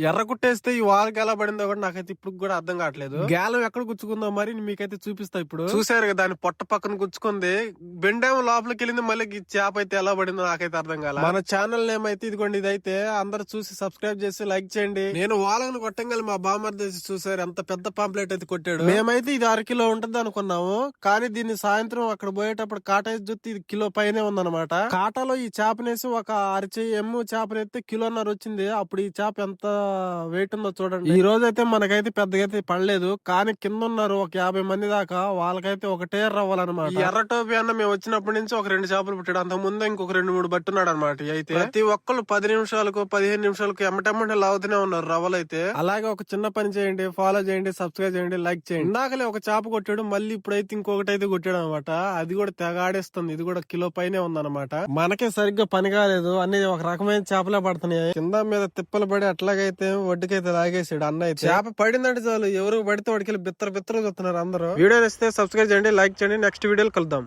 ఎర్ర కుట్టేస్తే ఈ వాళ్ళకి ఎలా పడిందో కూడా నాకైతే ఇప్పుడు కూడా అర్థం కావట్లేదు. గేలం ఎక్కడ గుచ్చుకుందో మరి మీకైతే చూపిస్తా. ఇప్పుడు చూసారు కదా, దాని పొట్ట పక్కన గుచ్చుకుంది, బెండేమో లోపలికి వెళ్ళింది, మళ్ళీ ఈ చేప అయితే ఎలా పడిందో నాకైతే అర్థం కాల. మన ఛానల్ నేమ్ అయితే ఇదిగోండి, ఇదైతే అందరు చూసి సబ్స్క్రైబ్ చేసి లైక్ చేయండి. నేను వాళ్ళని కొట్టంగా మా బామ్మర్ది చూసారు ఎంత పెద్ద పాంప్లెట్ అయితే కొట్టాడు. మేమైతే ఇది 1/2 కిలో ఉంటది అనుకున్నాము, కానీ దీన్ని సాయంత్రం అక్కడ పోయేటప్పుడు కాటా చూస్తే ఇది కిలో పైనే ఉందన్నమాట. కాటాలో ఈ చేపనేసి ఒక అరచేయి ఎమ్ము చేపనైతే కిలోన్నర వచ్చింది. అప్పుడు ఈ చేప ఎంత వెయిట్ ఉందో చూడండి. ఈ రోజు అయితే మనకైతే పెద్దగా అయితే పడలేదు, కానీ కింద ఉన్నారు ఒక 50 మంది దాకా, వాళ్ళకైతే ఒకటే రవ్వాలన్నమాట. ఈ ఎర్ర టోపీ అన్న మేము వచ్చినప్పటి నుంచి ఒక 2 చేపలు పుట్టాడు, అంత ముందే ఇంకొక 2-3 పట్టున్నాడు అనమాట. అయితే ప్రతి ఒక్కళ్ళు 10 నిమిషాలకు 15 నిమిషాలకు ఎమ్మటెమ్మటే లాగుతూనే ఉన్నారు రవ్వలైతే. అలాగే ఒక చిన్న పని చేయండి, ఫాలో చేయండి, సబ్స్క్రైబ్ చేయండి, లైక్ చేయండి. ఇందాకలే ఒక చేప కొట్టాడు, మళ్ళీ ఇప్పుడైతే ఇంకొకటి అయితే కొట్టాడు అనమాట. అది కూడా తెగాడేస్తుంది, ఇది కూడా కిలో పైనే ఉందన్నమాట. మనకే సరిగ్గా పని కాలేదు, అన్ని ఒక రకమైన చేపలే పడుతున్నాయి. కింద మీద తిప్పలు పడి అట్లాగైతే ఒడ్డుకైతే లాగేసాడు అన్న. అయితే చేప పడిందంటే చాలు ఎవరు పడితే వాడికి బిత్తర బిత్తర చూస్తున్నారు అందరూ. వీడియో నచ్చితే సబ్స్క్రైబ్ చేయండి, లైక్ చేయండి. నెక్స్ట్ వీడియోలో కలుద్దాం.